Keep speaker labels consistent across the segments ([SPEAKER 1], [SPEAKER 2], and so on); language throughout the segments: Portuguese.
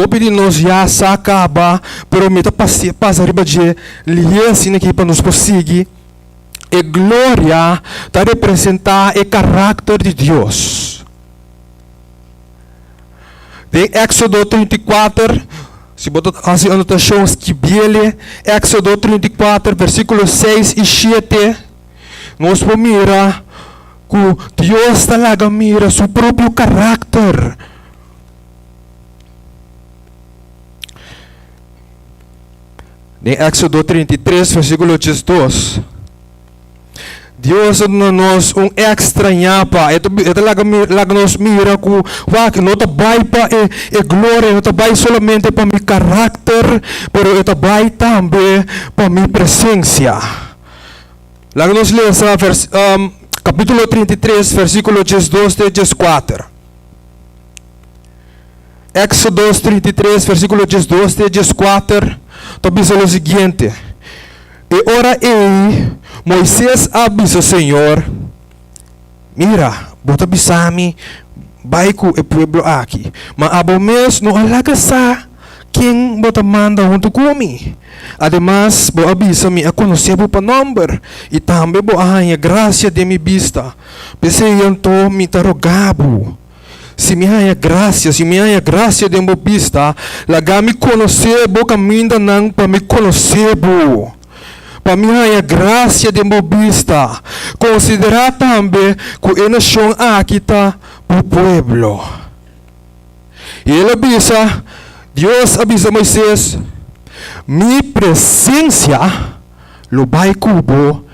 [SPEAKER 1] Hope de nós já se acaba, pero meta passa riba de liença aqui para nos prosseguir. E glória está representar o caráter de Deus. Em Éxodo 34, se botar assim anotação, escreve Éxodo 34, versículos 6 e 7, nós vamos mirar que Deus talaga mira seu próprio caráter. Em Éxodo 33, versículo 12, Deus nos extrañapa, ito laga nos mira que não vai para a glória, não vai somente para meu caráter, pero ito vai também para minha presença. Laga nos ler capítulo 33, versículo 12 e 14. Éxodo 33, versículo 12 e 14, diz o seguinte: E ora Moisés avisa o Senhor, mira, bota bisami, vai com o pueblo aqui, mas abomens não alaga sa quem bota manda junto comigo. Además, bo avisa-me a conhecer o number e também bo a graça de mi vista. Pensei to me tarogabo. Se me há graça de mi vista, laga me conhecer bo caminho nang para me conhecer bo. Para me há graça de mi vista. Considerar também que a nação aqui está o pueblo. E ele avisa, Deus avisa Moisés, mi presença lo vai cubo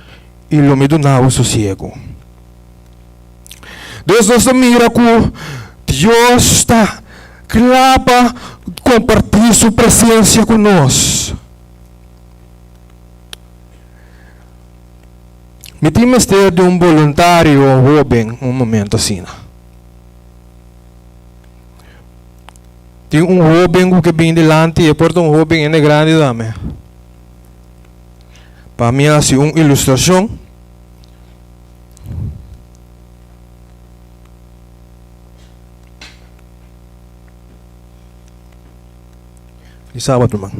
[SPEAKER 1] e lo me donava sossego. Deus nos mira que Deus está claro compartir sua presença conosco. Me timas ter de voluntário jovem momento assim. Tem jovem que vem delante e porta jovem é grande dame. Para mim assim ilustração. E sábado, irmão.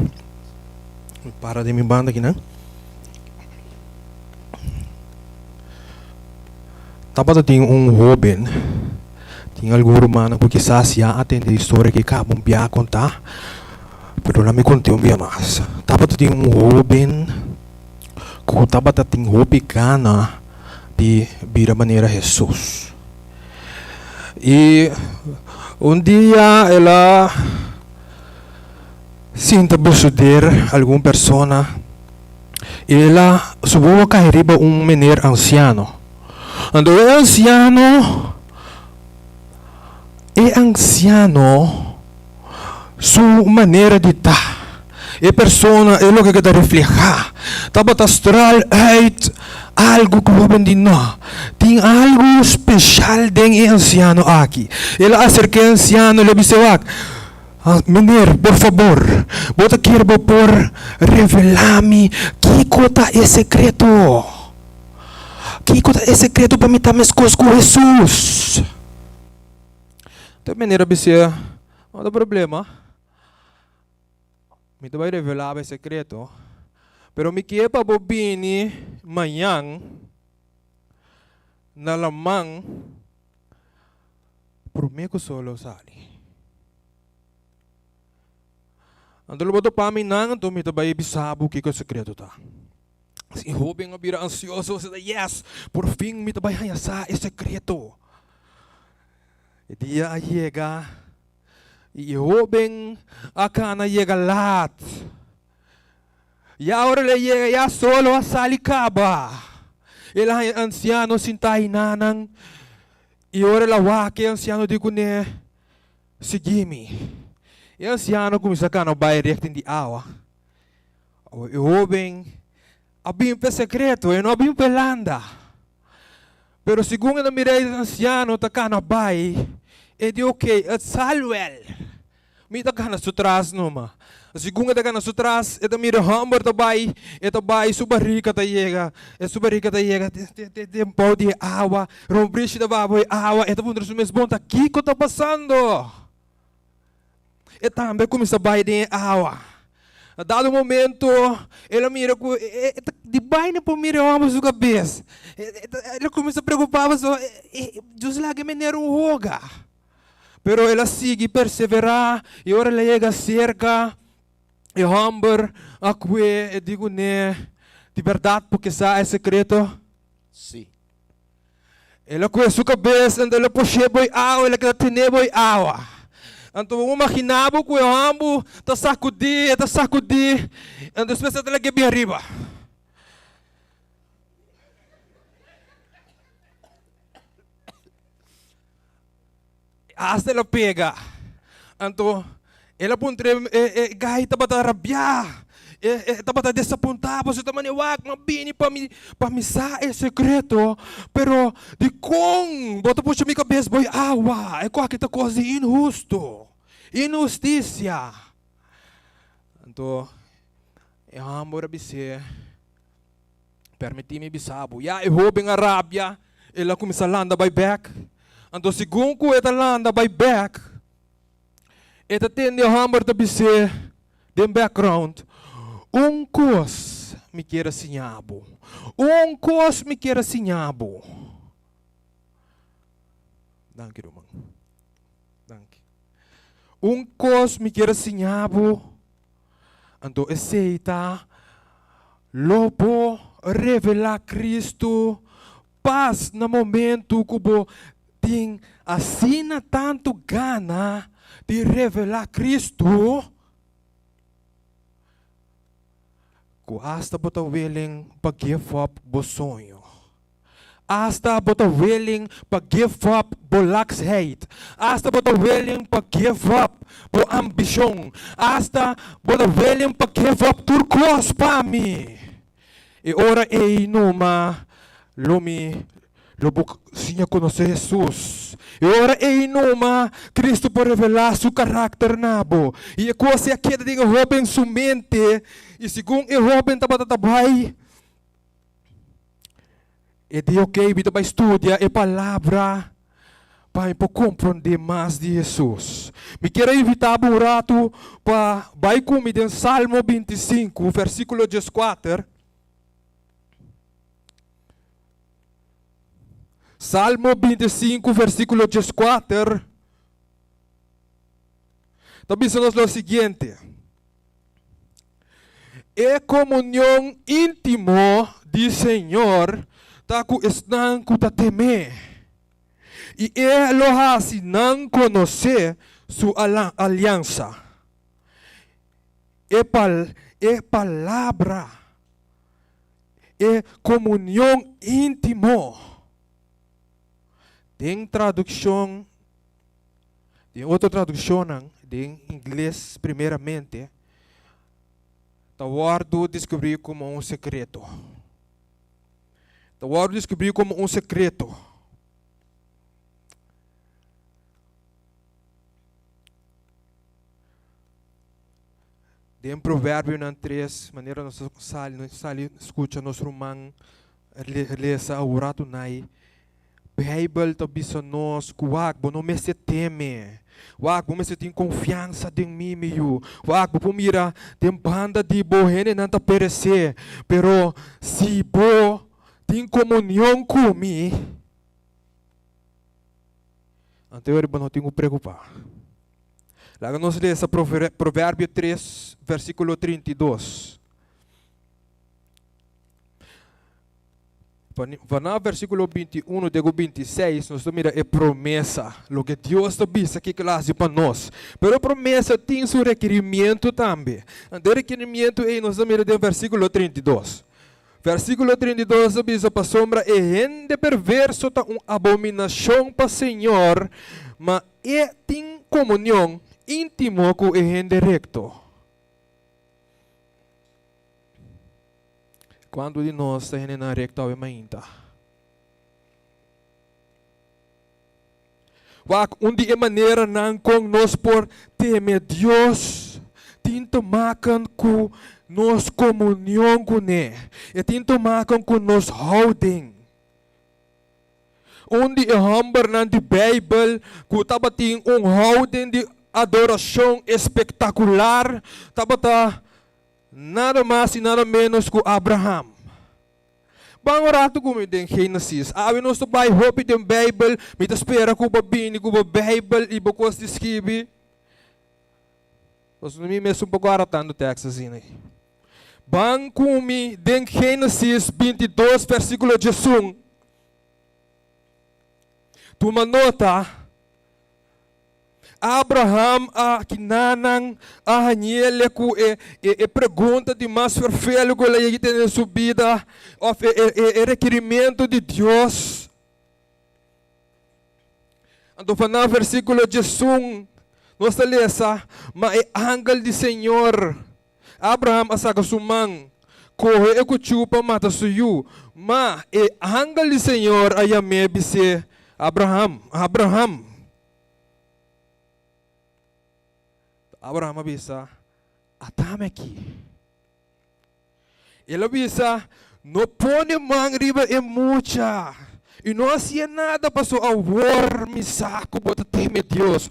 [SPEAKER 1] Para de minha banda aqui, né? Tapos tem jovem. Tem algo humano porque quizás já atende a história que acabam de contar, pero não me contei mais. Tapos tem jovem que tapos tem hope gana de vir a maneira Jesus. E dia ela sinta persuadir alguma pessoa, ela subiu a arriba menino anciano. Quando é anciano, sua maneira de estar, a pessoa é o que quer reflejar. Tabat astral é algo que o bendito. Tem algo especial de anciano aqui. Ele acerca o anciano e ele disse: menino, por favor, bota quero por revelar-me que cota é secreto. Que é secreto para me dar minhas coisas com Jesus? Então, maneira de ser, não tem problema. Me vai revelar o secreto. Pero me quer para bobini manhã na lamang prometo solo sali. Ando lo para mim nang to me vai bisabo que o secreto tá. Si jovem nga bira ansioso, sa yes, por fin me trabalha sa é secreto. E dia chega, e jovem acana chega lá. E agora ele chega já solo a salicaba. Ele é anciano sintai nanang, e agora ele wake anciano di kune, seguime. E anciano começa a cana vai reacting di awa. O jovem abim pe secreto e não abim pe landa. Pero segundo na mirei anciano takana bai e di okay at salwell. Mi takana sutras numa. Segundo takana sutras e da mira hamburg bai e ta bai subarrica ta yega e subarrica ta yega tempo di awa rombrishi da baboy awa e ta pundro sumes bonta kiko ta passando. e também começa a bater em água. A dado momento, ela mira com de baixo para mira a sua cabeça. Ela começa a preocupar, just lá que me nero roga. Pero ela sigue perseverar e ora ela chega cerca e hamber aqui e digo né, de verdade porque sa é secreto.
[SPEAKER 2] Sim.
[SPEAKER 1] Ela com a sua cabeça, anda ela puxa boi água, ela quer ter boi água. Então, imaginava que o ambo está sacudir. Então, depois ela quer bem arriba. Hasta ela pega. Então, ela puntre, gai estava a rabiar. Estava a desapontar, você estava a wag, mabini para me sa é secreto. Pero, de com, bota puxa minha cabeça, boi água. É qualquer coisa injusto. Injustiça. Então, eu amo a você. Permiti-me bisabo. Ya, eu vou bem a rabia. Ela começa a landa by back. Então, segundo ela landa by back, ela tem o hammer da você, de background. Cos me quer sinhabo. Cos me quer sinhabo. Danke, Roman. Danke. Cos me quer sinhabo. Então, aceita. Lobo revelar Cristo. Paz no momento que você tem assim tanto gana de revelar Cristo. Que hasta bota willing pag-give up bo sonho. Hasta bota willing pag-give up bo laksheid. Hasta bota willing pag-give up bo ambisyon. Hasta bota willing pag-give up turcos pa mi. E ora ei numa lomi lobuk siya conhecer Jesus. E ora ei numa Cristo por revelar su carácter nabo. E a coisa aqui da dinga hoben su mente. E segundo e hoben tabatabay. E di ok, bita ba estudia e palavra para compreender mais de Jesus. Me quero invitar um rato para vai comigo em Salmo 25, versículo 14. Salmo 25, versículo 14. Também diz o seguinte: é comunhão íntimo do Senhor, taku estão com teme. E ele assim não conhece sua aliança. É palavra, é comunhão íntimo. Tem tradução, tem outra tradução em inglês, primeiramente, o word descobrir como um secreto. O word descobrir como um secreto. Tem provérbio na 3, maneira nós sali escuta nosso irmão lesa o rato nai. Bible to bisa nos wag bo no me se teme. Wag bo me se tem confiança em mim meio. Wag bo mira tem banda de bo hene nanta perecer. Pero se bo tem comunhão comigo, anterior bo não tenho preocupar. Lá nós lê essa provérbio 3, versículo 32. No versículo 21 de 26, nós mira é promessa, o que Deus está dizendo aqui classe para nós. Pero a promessa tem seu requerimento também. O requerimento é nós mira do versículo 32. Versículo 32 diz para sombra é gente perverso tá abominação para Senhor, mas é tem comunhão íntimo com o gente recto. Quando de nós está na recta ao mainta. Onde é maneira não com nós por temer Deus, tinto makan com nós comunhão com Ele, e tinto makan com nós holding. Onde é humber na de Bible, que estava tem holding de adoração espetacular, tabata nada mais e nada menos que Abraham. Bang rato ko mi den Genesis. Awi nos to buy hope den Bible, mi ta spera ko ba bini ko ba Bible ibo ko describe. Os mi mesmo pouco aratando texto assim. Bang kumi den Genesis 22 versículo 11. Tu manota Abraham a kinanang a hanyele ku pergunta de mais perfeito que ele tem na sua vida, requerimento de Deus. Então, no versículo 11, nós lemos, mas é ángel do Senhor. Abraham asaga sumang, corre e kuchupa mata suyu, mas é ángel do Senhor ayame bise Abraham. Abraham bisa, atame aqui. Ele bisa, não pone mão riba e mucha. E não hacía nada para só awar mi saco, bota teme Deus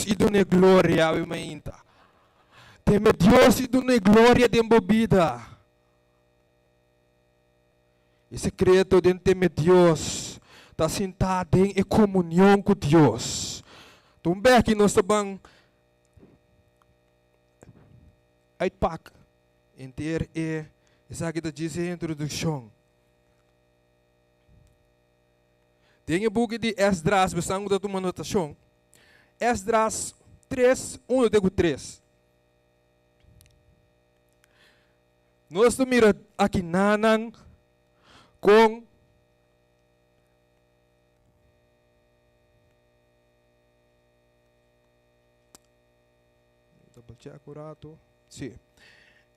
[SPEAKER 1] e dune glória, mainta. Teme Deus e dune glória de embobida. E secreto de teme Deus, está sentado em comunhão com Deus. Tumbe aqui nós estamos uitpak inteiro essa aqui diz a introdução. Tem o book de Esdras, precisamos dar uma anotação. Esdras 3, 1 até 3. Nós miramos aqui nanang com double check acurato. Sim.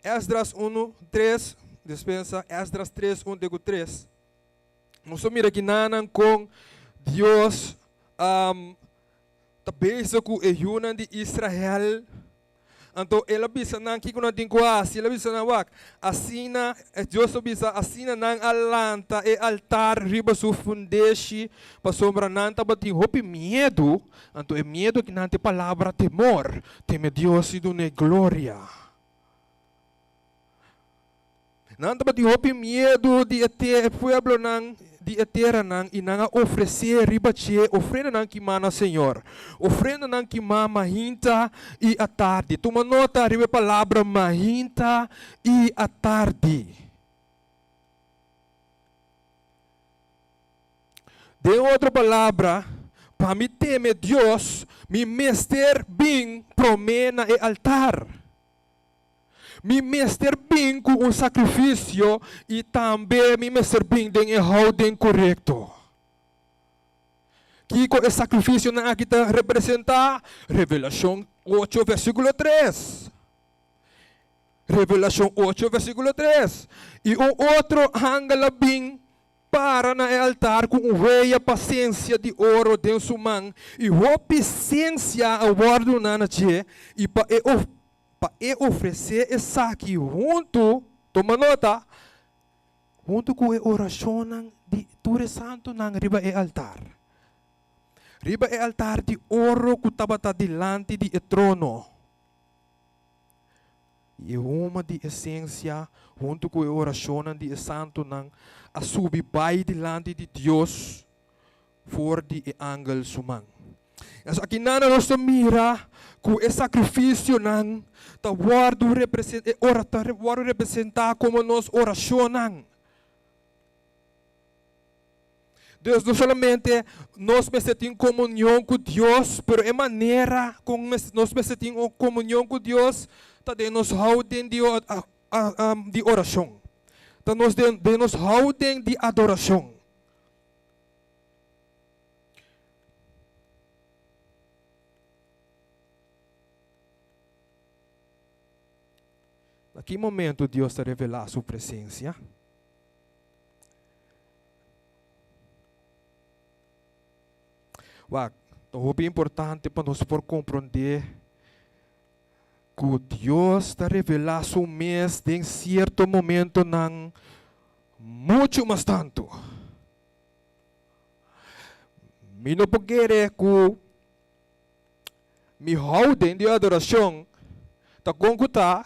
[SPEAKER 1] Esdras 1, 3, dispensa, Esdras 3, 1 até 3. Nós mira aqui nanan com Deus, tabesa com o Yunan de Israel. Então, ela bisa nang kiko na tingkuas, ela bisa na wak. Asina, Deus bisa asina nang alanta e altar riba su fundeshi, pa sombra nanta bating hopi medo. Então, é medo que nante palavra temor, teme Deus e dune glória. Nanta bating hopi medo de ete pueblo nang di etera nang inanga oferecer ribache ofrenda nang kimana Senhor, ofrenda nang kimama mahinta e a tarde. Toma nota riba palavra mahinta e a tarde. De outra palavra, para me temer Deus, me mester bem promena e altar. Me mester bem com sacrifício e também me mester bem em ordem correto. Que o sacrifício na aqui representa Revelação 8, versículo 3. Revelação 8, versículo 3. E o outro angela bem para na altar com veia paciência de ouro dentro sua mão e a paciência a guardo na nache e para oferecer essa aqui junto, toma nota, junto com a oração de Ture Santo nang riba e altar. Riba e altar de ouro que estava delante de trono. E uma de essência, junto com a oração de Santo nang a subir bai delante de Deus, for de angel sumang. As aqui nana nós mira com esse sacrifício nang ta guardo representar como nós oracionam. Deus não somente nós em comunhão com Deus, pero é maneira como nós em comunhão com Deus, ta de nos houden de oração, ta nos de nos houden de adoração. Naquele momento Deus te revelar a sua presença. Então é importante para nós por compreender que Deus te revelar seu mês em certo momento não muito mais tanto. Me não pode que mi houden de adoração, ta gonkuta,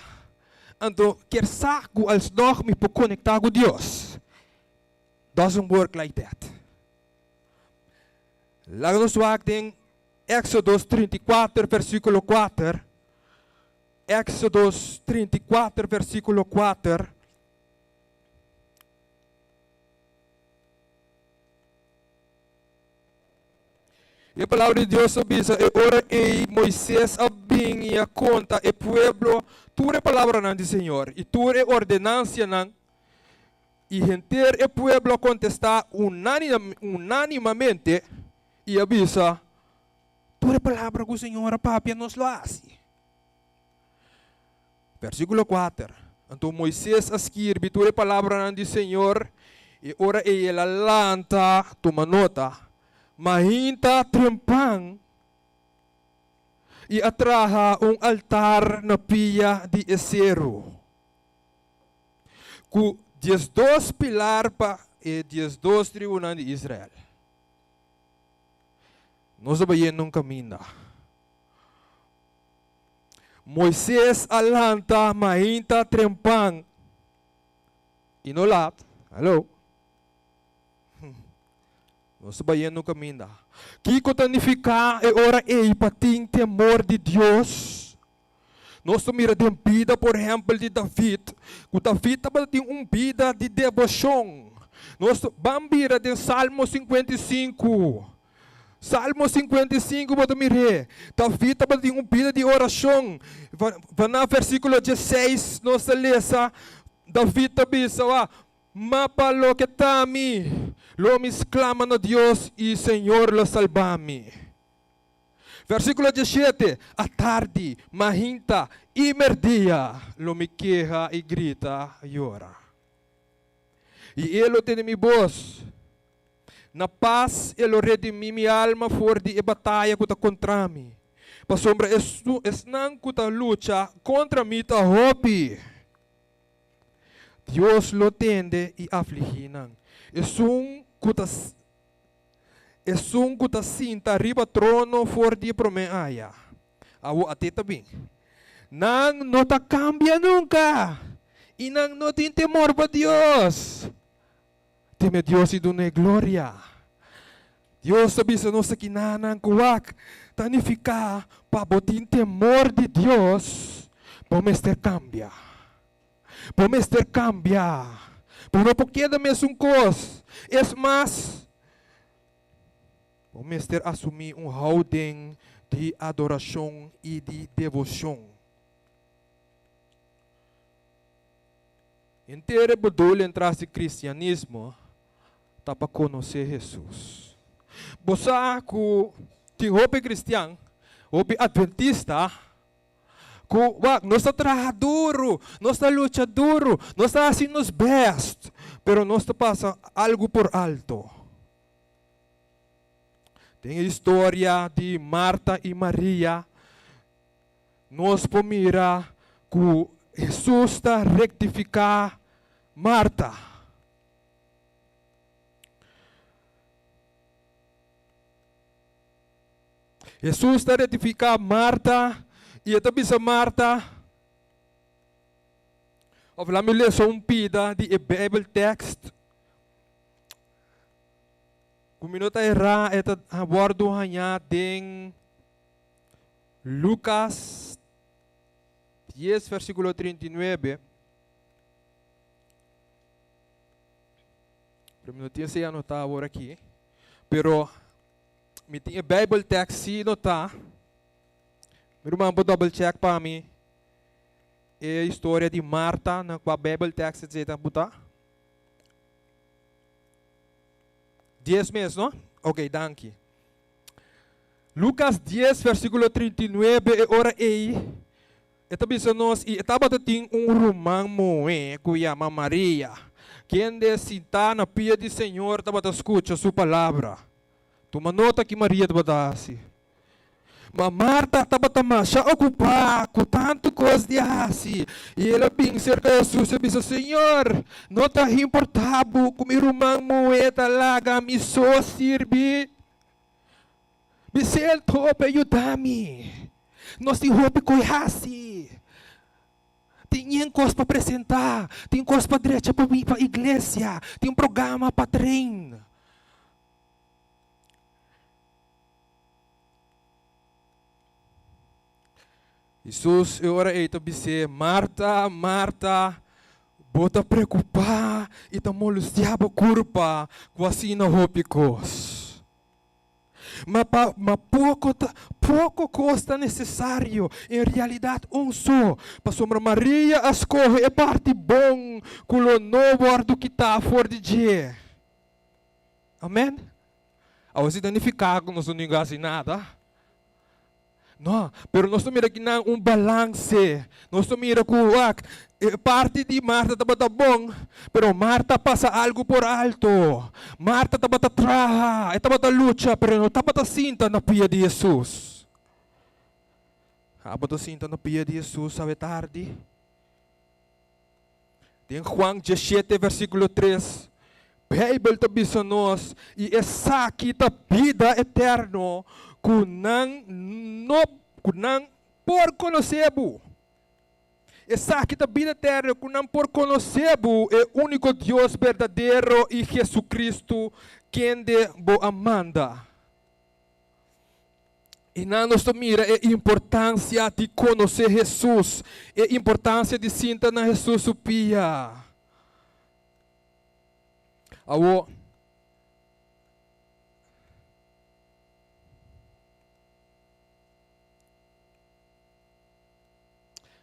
[SPEAKER 1] então quer saco alsnog me por conectar com Deus. Doesn't work like that. Lá nos wak em Exodus 34, versículo 4. Exodus 34, versículo 4. E a palavra de Deus avisa, e ora e Moisés abing e a conta, e pueblo, tu é palavra não de Senhor, e tu é ordenância não, e enter e pueblo contestar unanimamente, e avisa, tu é palavra que o Senhor, papi, nos lo hace. Versículo 4. Então Moisés escreve, tu é palavra não de Senhor, e ora e ela lanta, toma nota, mahinta trempang e atraha altar na pia de acero. Com 12 pilar pa e 12 tribunas de Israel. Nós sabayan nung camina. Moisés alanta mahinta trempang inolat. Hello? Nós sabayan no caminho. Kiko tanificar e ora e pating temor de Deus. Nós mira de vida, por exemplo, de David. O David estava tem vida de devoção. Nós bambira de Salmo 55. Salmo 55, bota mire. David estava tem vida de oração. Na versículo 16, nós lesa, David também sabe, mapalo que tami, lo me exclama no Dios y Señor lo salvami. Versículo 17, a tarde, mahinta y merdia, lo me queja y grita y llora. Y él lo tiene mi voz, na paz él lo redimi mi alma for de batalha kuta contra mí. Pa sombra es nan kuta lucha contra mí ta hopi. Dios lo tende y afliginan. Es un kuta cinta arriba trono for di promeaya. Awo atita bing. Nang no ta cambia nunca. Y nang no tin temor pa Dios. Teme Dios y dune gloria. Dios sabi sa no sa kinanang kuwak. Tanifica pa botin temor de Dios. Pomester cambia. Pomester cambia. Por não queda mesmo cos. Es mais. Pomester assumir houding de adoração e de devoção. Inteiro bedul entrar no cristianismo tá para conhecer Jesus. Você que tem hope cristão, hope adventista, nós trabalhamos duro, nós luta duro, nós fazemos nos best, pero nós passa algo por alto. Tem a história de Marta e Maria. Nós pomira que Jesus está rectificar Marta. Jesus está rectificar Marta. E ito bisa Marta, of lami lesson pida di Bible text. Kung minuta era, ito abordo hanya ding Lucas 10, versículo 39. Para minutinho se anotar agora aqui. Pero, me tinha Bible text se notar. Meu irmão, vou double check para mim. É a história de Marta, na qual a Bible text diz, botar? 10 meses, não? Ok, danke. Lucas 10, versículo 39, ora aí. Ito bisa nós, e estava ting romang moe, kuya Maria. Quem desinta na pia de Senhor, estava escuta sua palavra. Toma nota que Maria estava assim. Mas Marta estava siya ocupada com tanto coisa de assim. E ela bem cerca de Jesus e disse, Senhor, não está importável com meu irmão moeda talaga, me só sirve. Me sento para ajudar-me. Nós tem roupa coi hasi. Tem coisas para apresentar, tem coisas para direita para a igreja, tem um programa para treinar. Jesus, eu ora eita bise, Marta, Marta, bota preocupar e tá molestiaba curpa, quase na ropicos. Mas pouco costa necessário, em realidade só. Para sombra Maria escorre é parte bom, com o novo do que está fora de dia. Amém? A você danificar com nós não ninguém nada. Não, pero nós mira aqui na balance. Nós mira que parte de Marta estava bom, pero Marta passa algo por alto. Marta estava traha, estava luta, pero não estava cinta na pia de Jesus. Estava cinta na pia de Jesus, sabe tarde. Em Juan 17, versículo 3. Bible ta bisa nós e essa kita vida eterno kunang por conhecebu. Essa kita vida eterno kunang por conhecebu é o único Deus verdadeiro e Jesus Cristo quem de bo amanda. E na nossa mira é a importância de conhecer Jesus, é a importância de sentir na Jesus supia. Awo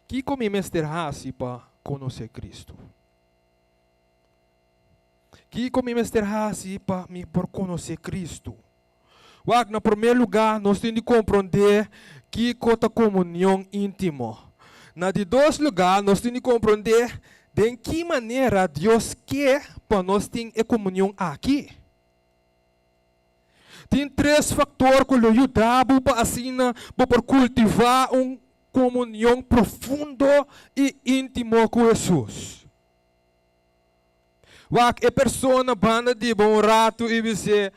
[SPEAKER 1] que come Mr. Hasi para conhecer Cristo? Que come Mr. Hasi para me por conhecer Cristo? Wag na primeiro lugar nós temos de compreender que cota comunhão íntimo. Na de dois lugares nós temos de compreender de que maneira Deus quer para nós ter a comunhão aqui. Tem três fatores que nos ajudam para assim, para cultivar uma comunhão profunda e íntima com Jesus. Wak a pessoa banda de bom rato e dizer,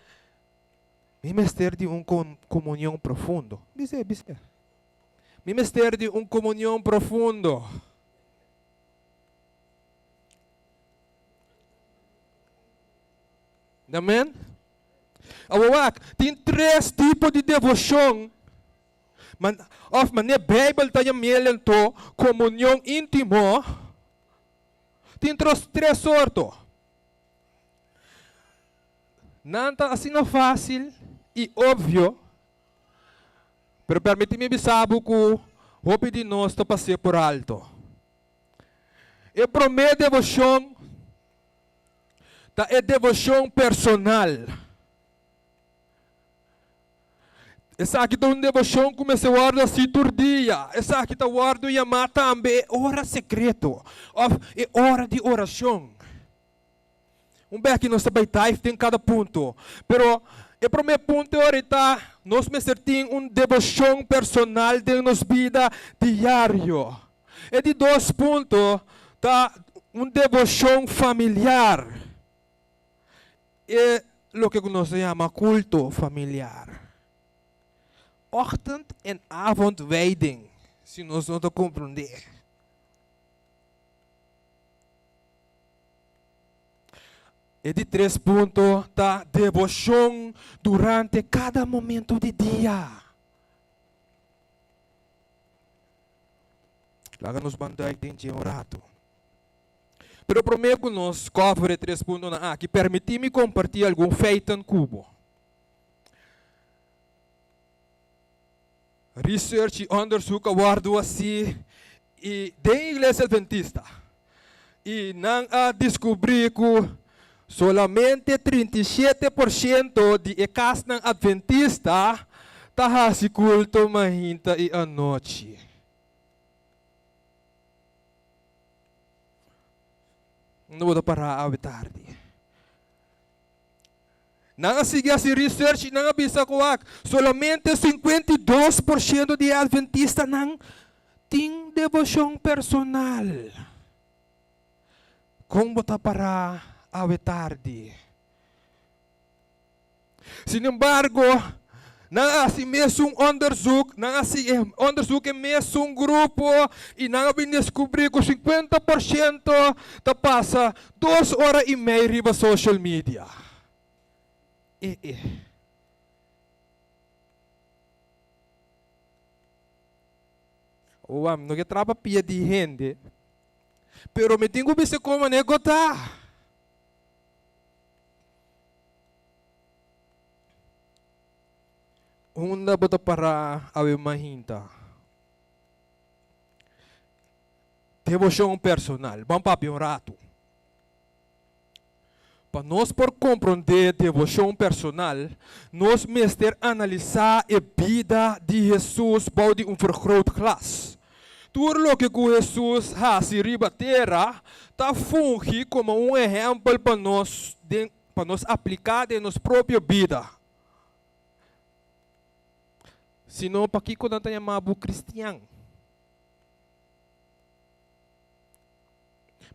[SPEAKER 1] me mestre de uma comunhão profunda. Dizer. Me mestre de uma comunhão profunda. Amém? Awak, tem três tipos de devoção. Mas a Bíblia está me to comunhão íntima. Tem três sortes. Não está assim fácil e óbvio. Pero permite-me avisar que o roupa de nós está passando por alto. E a primeira devoção é devoção personal. Essa aqui é uma devoção que começa a guardar assim todo dia. Essa aqui está guardando e amar também hora secreto. É hora de oração. Bem que nós sabemos tem cada ponto. Pero o primeiro ponto é ahorita, nós temos uma devoção personal de nossa vida diária. E de dois pontos, tá uma devoção familiar. É o que nós chamamos culto familiar. Ochtend en avondwijding, se nós não compreender. E de três pontos, da devoção durante cada momento do dia. Lá nos bandai tem orado. Pero primeiro que nós cobre 3 pontos na que permitir-me compartilhar algum feito em Cuba. Research e onderzoek guardo assim e da igreja adventista. E não a descobrir que solamente 37% de casas adventista está se culto mahinta e a noite. Não vou parar a tarde. Não siga esse research, não avisa que solamente 52% de adventistas não tem devoção personal. Como botar para a tarde? Sin embargo, Na si mesmo onderzoek, na si onderzoek em mesmo grupo e na bin descobrir que 50% ta passa 2 horas e meia riba social media. Não que traba pia de gente, pero me tenho que ver como negociar. Unda bota para awe mahinta. Devoção personal. Vamos papi um rato. Para nós por compreender devoção personal, nós mestre analisar a vida de Jesus para de vergroot glas. Tudo o que Jesus faz riba terra, tá fungi como exemplo para nós aplicar em nossa própria vida. Senão, para que não tenha mabu cristiano?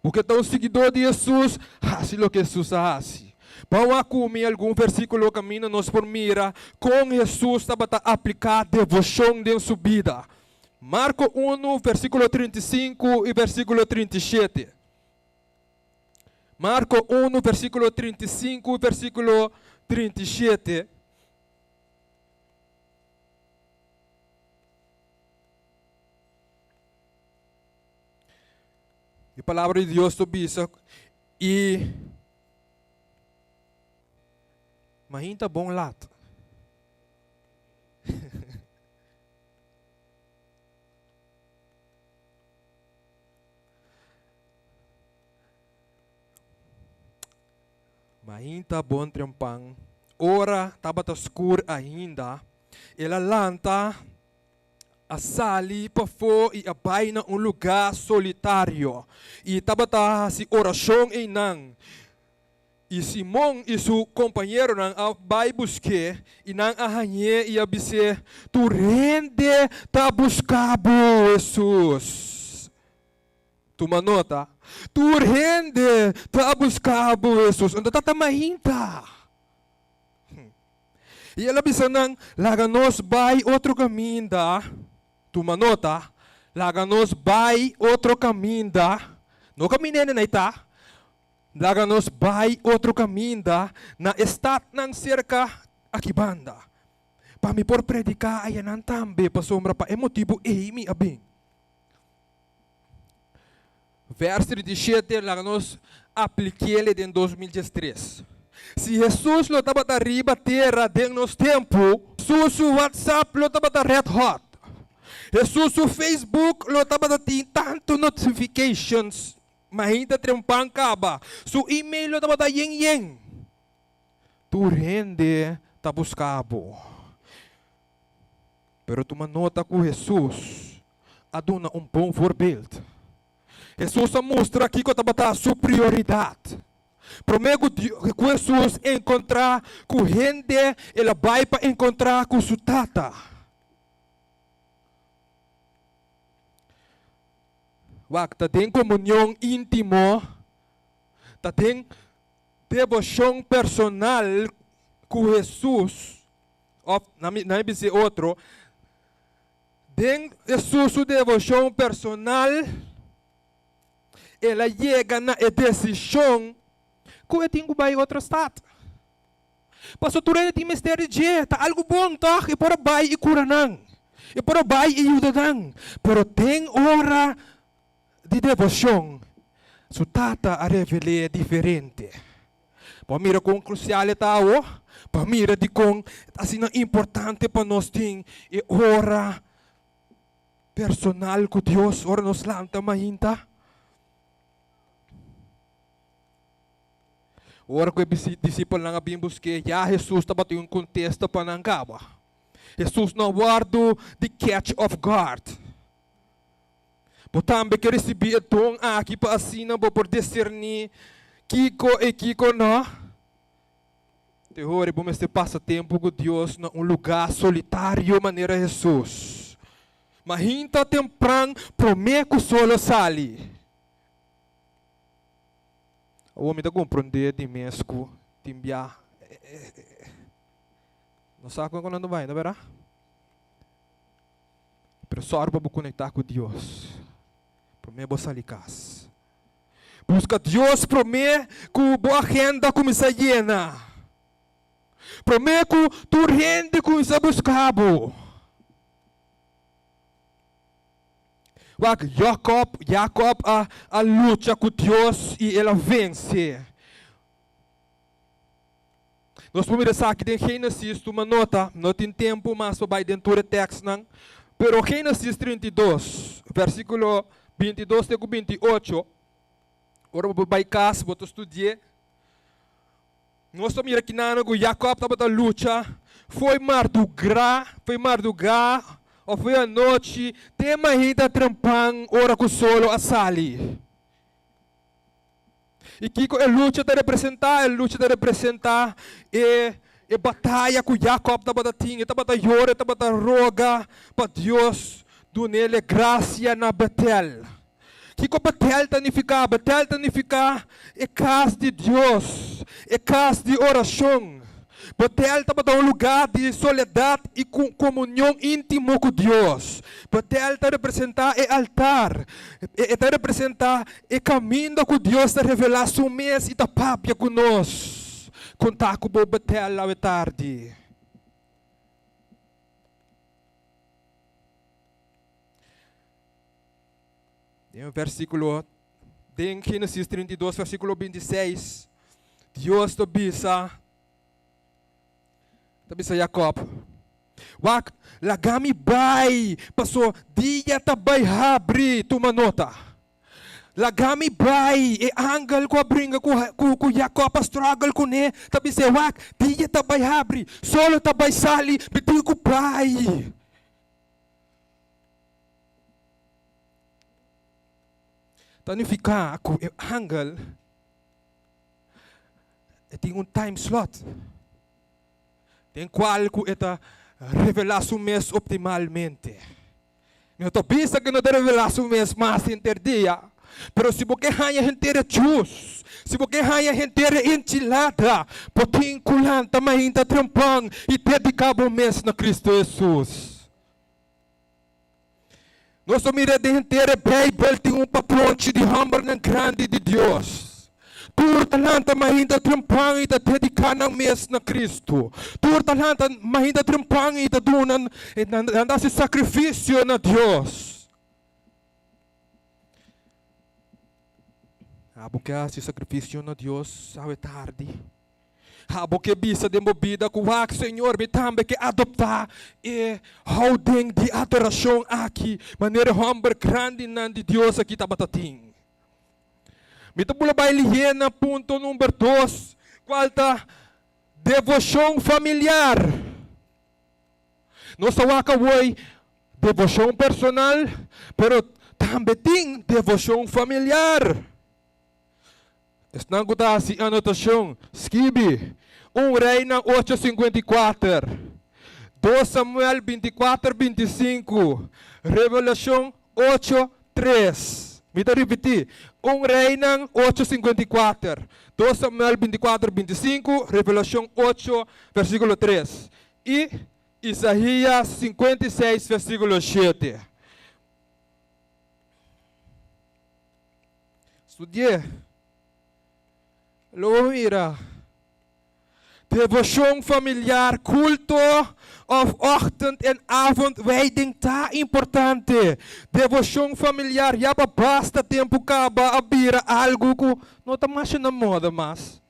[SPEAKER 1] Porque tão seguidor de Jesus, assim o que Jesus faz. Para comer algum versículo caminho nós por mira, com Jesus estava a aplicar devoção em sua vida. Marco 1, versículo 35 e versículo 37. Marco 1, versículo 35 e versículo 37. A palavra de Deus diz e mahinta bom lato. Mahinta bom trempang. Ora tabata escuro ainda. Ela lanta a sali pa fo e abay na lugar solitário. E tabata si oração e nang. E Simão e seu companheiro nang abay busque e nang ahanye e abise tu rende ta buscabo Jesus. Tu manota? Tu rende ta buscabo Jesus. Ando tatamahinta. E ela bisa nang laganos bay outro caminho da. Tu manota, laganos bay outro caminho da, no caminho na ita, laganos bay outro caminho da, na estat ng cerca akibanda. Pami por predicar ayan ang tambe, pasombra pa emotibo mi abing. Verso 37, laganos apliquele em 2013. Se Jesus lo estava arriba terra de nos tempo, su WhatsApp lo estava red hot. Jesus o Facebook lo estava dando tanto notifications, mahinta trempang kaba. Su email lo estava dando yeng. Tu rende ta buscabo. Pero tu manota com Jesus, aduna bom voorbeeld. Jesus mostra aqui que estava dando sua prioridade. Promego que Jesus encontrar com gente, ela vai para encontrar com sua tata. Wag tem comunhão íntimo, tem devoção personal com Jesus, não é dizer outro, tem Jesus sua devoção personal, ela chega na decisão que eu tenho que ir outro estado. Pastor, tu tem mistério de tá algo bom, tá? E para vai e cura não, e para vai e ajuda não, pero tem hora de devoção, su tata a revele diferente. Pamira kung crucial tao, pamira di kung assim na importante para nós ting e ora personal com Deus, ora nos lanta mahinta. Ora ko discípulo nga bimbuske, ya Jesus tabat yung contesta pa ng gawa. Jesus na guardo the catch of guard. Potambe que recebi itong aqui para assim por discernir Kiko e Kiko não. Terror, bom este passatempo com Deus num lugar solitário maneira Jesus. Mahinta temprang promeco solo sali. O homem da compreender de mesco timbia. Não sabe quando vai, não verá? Pero só para conectar com Deus. Para mim, você ali casa. Busca Deus para mim, com a boa agenda começa a llena. Para mim, com tu rende começa a buscar. Jacob a luta com Deus e ela vence. Nós vamos ver aqui em Gênesis, uma nota, não tem tempo, mas vai dentro do texto, não. Pero Gênesis 32, versículo 22 até 28, ora vai casa, vou estudar. Nós estamos aqui na Jacob estava na luta, foi madrugar, ou foi a noite, tem ainda trampang, ora com solo a sali. E que a luta de representar, e batalha com Jacob estava tinha, estava llora, estava roga para Deus, do nele graça na Betel. Que com Betel tanificar, é casa de Deus, é casa de oração. Betel estava um lugar de soledade e comunhão íntima com Deus. Betel está representar o altar, está representar o caminho com Deus, está revelar seu mês e está papia com nós. Contar com o Betel lá tarde. Tem um versículo, em Gênesis 32, versículo 26. Deus te bisa Jacob. Wak lagami bay paso dia tabay habri tumanota. Lagami bay e angal ko bringa ko Jacob a struggle ko ne tabi se wak dia tabay habri solo tabay sali biti ko bay. Tanifica ako e angal e tem time slot. Tem qual que esta revelação mês optimalmente. Eu estou pensando que não deve revelar o mês mais interdia. Pero se você ganha inteira juice, se você ganha inteira enchilada, potin kulan também está trampang e dedicar o mês na Cristo Jesus. Nós miramos de inteira Bible tem paponte de hamburger na grande de Deus. Tur talanta mahinda trampang ita dedicar ng mes na Cristo. Tur talanta mahinda trampang ita dunan nanda si sacrifício na Deus. Abo que si sacrifício na Deus sabe tarde. Abo que bisa de movida com o Senhor me também que adoptar e holding de adoração aqui maneira humble grande nan de Deus aqui tabatating. Mito pula ba na punto número 2, qualta devoção familiar. Nossa waka way devoção personal, pero também tem devoção familiar. Estão guta si anotação, skibi, Reina 8:54, 2 Samuel 24:25, Revelação 8:3. Mita repetir, Reina 8:54, 2 Samuel 24:25, Revelação 8, versículo 3. E Isaías 56, versículo 7. Estudie. Lo mira. Devoção familiar, culto of ochtend en avond, wijding ta importante. Devoção familiar, já basta tempo caba abira algo ko não tá mais na moda mas.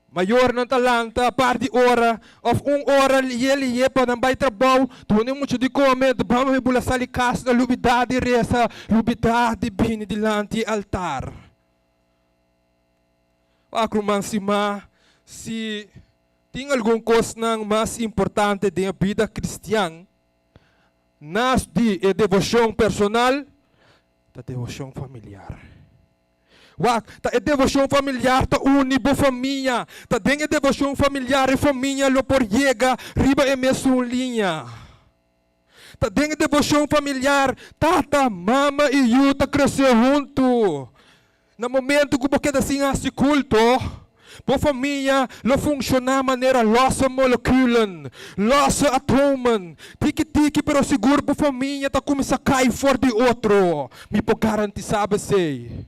[SPEAKER 1] Maior ng talanta, par de hora, of hora ele para não vai trabalho, tu nem muito de comer, vamos me bula sali casa, lubidade reza, lubidade bini dilante altar. Akrumansima, se tem algum coisa mais importante da vida cristã, nas de devoção personal, da devoção familiar. Ta devoção familiar ta unibo família, ta dengue devoção familiar e família lo por llega riba e mesmo linha. Ta dengue devoção familiar, tata, mama e eu ta cresceu junto. No momento que você assim se culto, Por família, lo funciona maneira losa moleculen, losa atomen. Tiki-tiki, pero seguro por família, tá começa a cair fora de outro. Me por garantizar sei.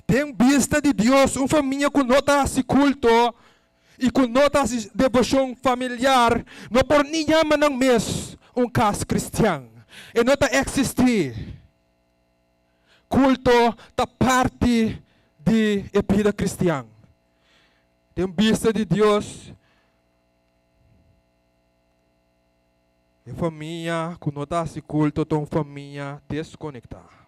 [SPEAKER 1] Tem vista de Deus, família com nota se culto, e com nota se devoção familiar, não por ninguém manang mes, caso cristiano. E não tá existir. Culto tá parte de vida cristã. Tem vista de Deus. E família, quando está se culto, tem família desconectada.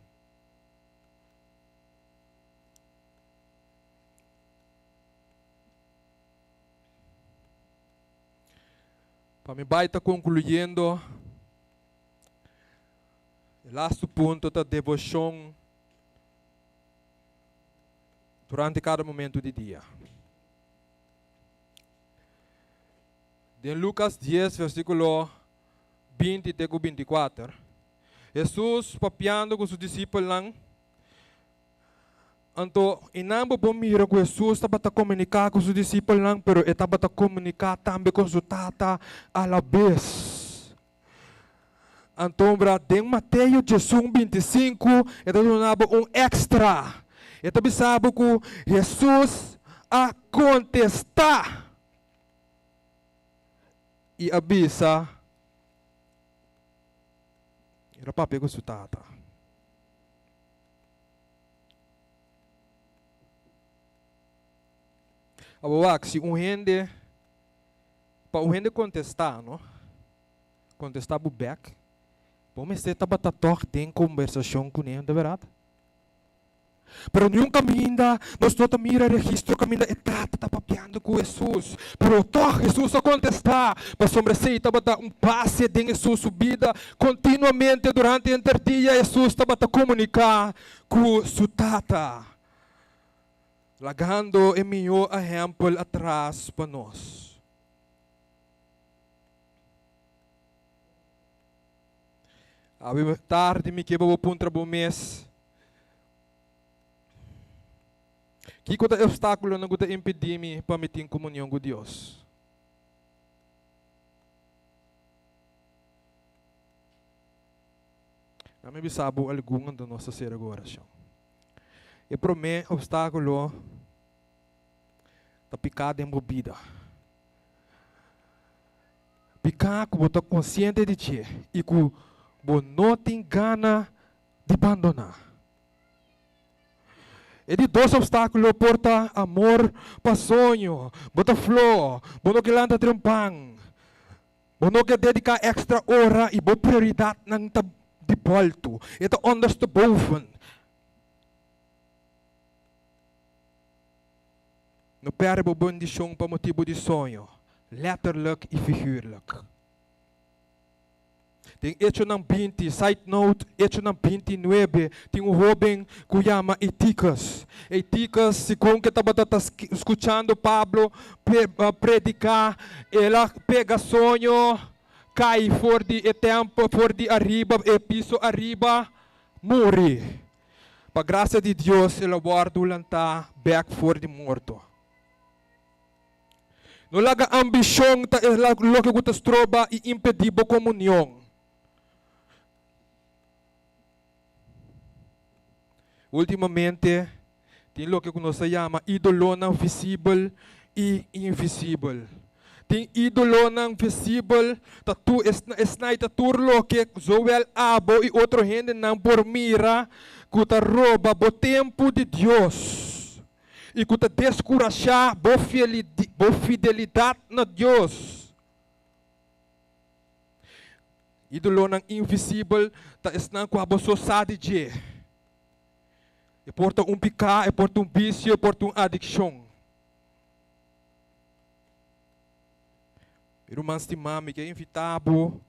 [SPEAKER 1] Para mim, vai estar concluindo. O last ponto da devoção durante cada momento do dia. Em Lucas 10, versículo 20 até 24, Jesus papiando com seus discípulos lang. Anto, inambo bom mira com Jesus, estava a comunicar com seus discípulos lang, pero estava a comunicar também com seu tata a la vez. Então, em Mateus 25, ele donava extra. Ele sabe que Jesus a contestar e avisa era para pegar sua tata. Agora, se gente para gente contestar, não? Contestar o back, vamos ser tabatató tem conversação com ele, de verdade. Pero nunca ainda nós não mira registro que ainda está papiando com Jesus. Pero to Jesus a contestar, para sobre estava passe de Jesus subida continuamente durante o dia. Jesus estava a comunicar com sua tata, lagando o meu exemplo atrás para nós. A tarde me quebra o ponto do mês. Que coisa obstáculo não pode impedir-me para me ter comunhão com Deus? A mim sabe algum da nossa ser agora. E para mim, obstáculo está picado em bebida. Picar que você está consciente de ti e que você não tem gana de abandonar. E de dois obstáculos porta amor para sonho, bota flor, bono que landa trimpang, bono que dedicar extra hora e bo prioridade ng de volto. Ito anders te boven. No perde bo bondisyon pa motivo de sonho, letterlijk e figuurlijk. Tem hecho ng 20, side note, hecho ng 29, tem jovem que chama Eticas. Eticas, segundo que estava escutando Pablo predicar, ela pega sonho, cai fora de tempo, fora de arriba, e piso arriba, morre. Para graça de Deus, ela guarda lantar back fora de morto. Não laga ambisyon, lo que gutas troba e impedibo comunhão. Ultimamente, tem o que nós chama ídolo não visível e invisível. Tem ídolo não visível, tu esnaita turlo que Joel abo e outro gente não por mira, que ta rouba o tempo de Deus. E que ta descuracha a fidelidade na Deus. Ídolo não invisível, ta esnan com a sociedade de. E porta pecado, e porta vício, e porta adicção. Irmãos de mami, que é invitável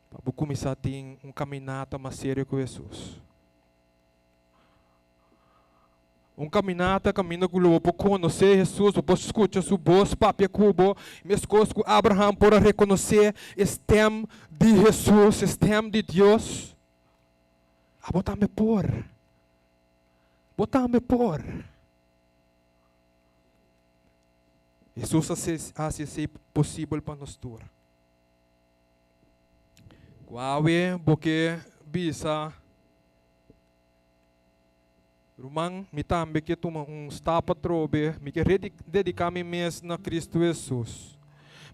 [SPEAKER 1] para começar a ter caminhada mais séria com Jesus. Caminhada que eu vou conhecer Jesus, eu vou escutar sua voz, papi cubo, minhas coisas com Abraham para reconhecer esse tempo de Jesus, esse tempo de Deus. Abo também por. Botame por. Jesus hace ser possível para nós todos. Guawe, porque bisa rumang mitambe que tuma stapa trobe, me que dedicar me mes na Cristo Jesus.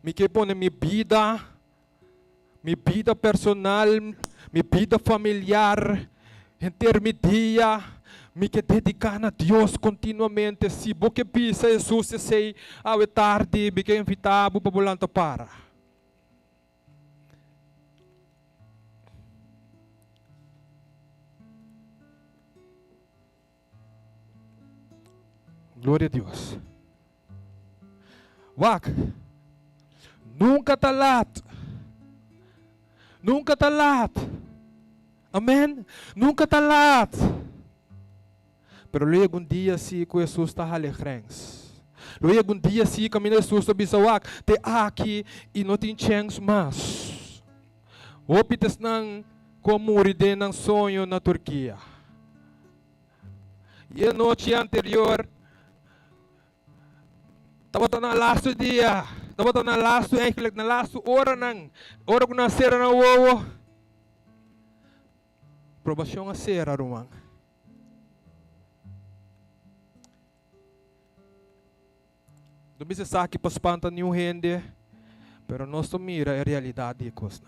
[SPEAKER 1] Me que pone minha vida personal, minha vida familiar, intermedia, me que dedicar a Deus continuamente. Se você pisa Jesus, se sei, é tarde, me que invitar para volante para. Glória a Deus. Wak, nunca talat. Nunca talat. Amen? Nunca talat. Pero luego dia si que Jesus está alegres. Luego dia si caminho Jesus bisa wak, te aqui e não tem chance mais. Opitas nang komuride ng sonho na Turquia. E a noite anterior, estava na last dia, estava na last eigenlijk na last hora ko na sera na wowo. Probasyon a sera rumang. Dobi se saki paspanta niyo hindi, pero nosso mira a realidade kos na.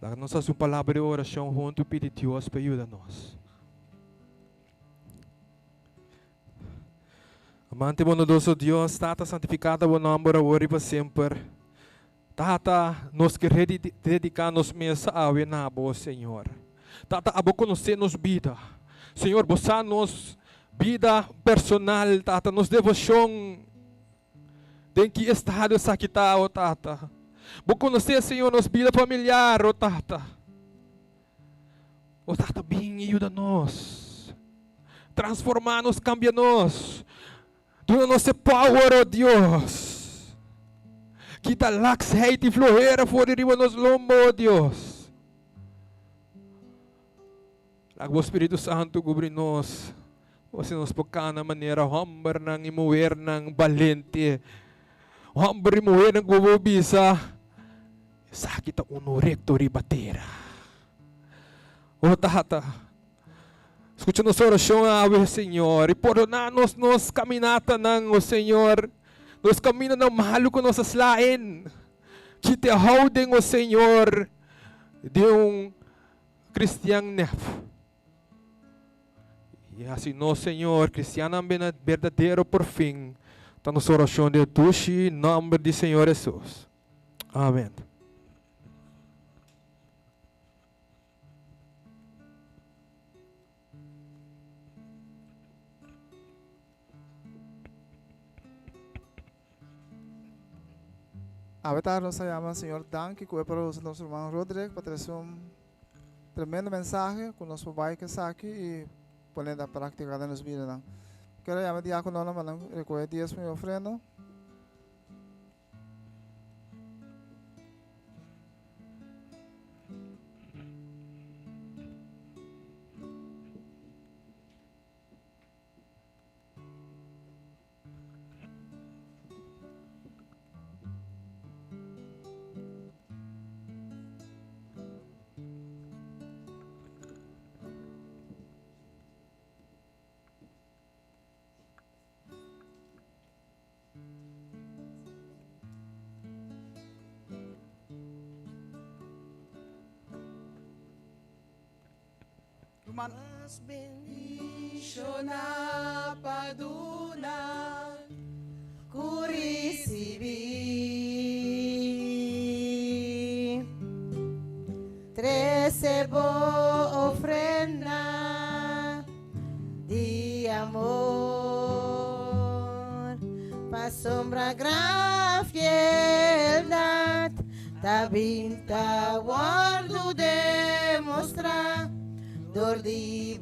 [SPEAKER 1] Daga nossa sua palavra de oração junto pedir Deus para ajudar nós. Amante bondoso Deus, Tata santificado o nome agora e para sempre. Tata, nós queremos dedicar-nos mesmo a Awenabo, Senhor. Tata, abo conhecer nos vida. Senhor, bossa nos vida personal, Tata, nos devoção. Tem que estado sakitao, Tata. Bo conhecer, Senhor, nos vida familiar, oh Tata. Oh Tata, bem ajuda-nos. Transformar-nos, cambia-nos. Dona nossa power, oh Deus. Kita lax, hate e florera fora de nos lombo, oh Deus. Lago o Espírito Santo cobrir nós. Você nos poca na maneira humber nang imuwer nang valente. Humber imuwer nang gububisa. Sa kita uno recto ribatera. Oh Tata. Escucha nossa oração, Ave, Senhor. E perdonar-nos nos caminata ng, o Senhor. Nos camina ng mahalo ko nos aslain. Kita holding, o Senhor. De Cristian nef. E assim, no Senhor, cristiano verdadeiro por fim. Tá nossa oração de Tushi, nome de Senhor Jesus. Amém.
[SPEAKER 2] Ahorita nos llama Señor Danke, que para nuestro hermano Rodrigo, para traer tremendo mensaje con nuestro pai que está aquí y poner a práctica en nuestra vida. Quiero llamar a diácono, recoger 10 mi ofrenda.
[SPEAKER 3] Mas bendición na paduna curisibi 13 ofrenda de amor pa sombra gran fieldad tabinta guardo demostrar dor di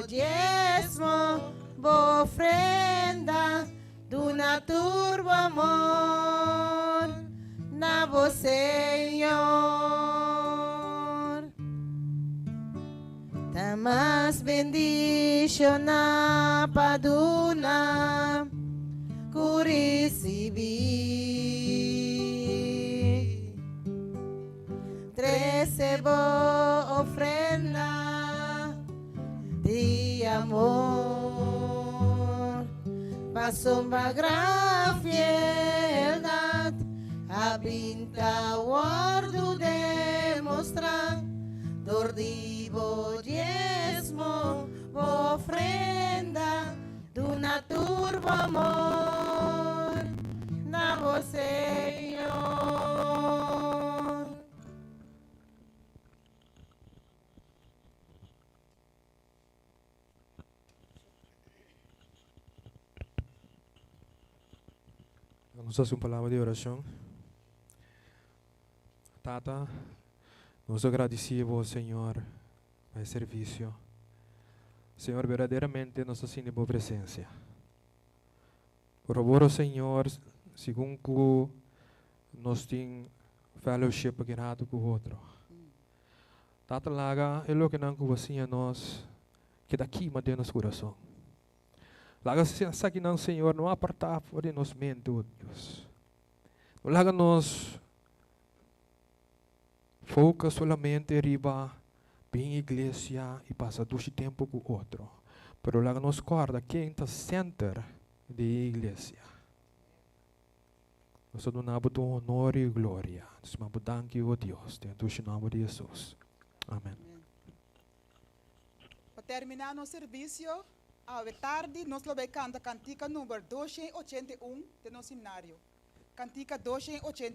[SPEAKER 3] diezmo, ofrenda, d'una turbo amor, na vos Senhor. Tamas bendición na paduna ku recibi. 13 ofrenda de amor, pasombra gran fieldad, abinta guardo demostrar, dordivo diezmo, ofrenda, duna turbo amor, na vos Señor.
[SPEAKER 1] Vamos a hacer una palabra de oración. Tata, nos agradecemos, Señor, por el servicio. Señor, verdaderamente nos así en tu presencia. Por favor, Señor, según que nos tem fellowship grado com o outro. Tata laga, é lo que não assim a nós, que daqui mantém nosso coração. Laga sa que não, Senhor, não apartar por nos mente, Deus. Laga nos foca solamente riba bem igreja e passa todo tempo com o outro. Pero laga nos corda quem está center de igreja. Nós donamos o honor e glória. Nós danke o Deus, em nome de Jesus. Amém.
[SPEAKER 4] Para terminar nosso serviço, à tarde, nós vamos cantar cantica número 281 do nosso seminário. Cantica 281.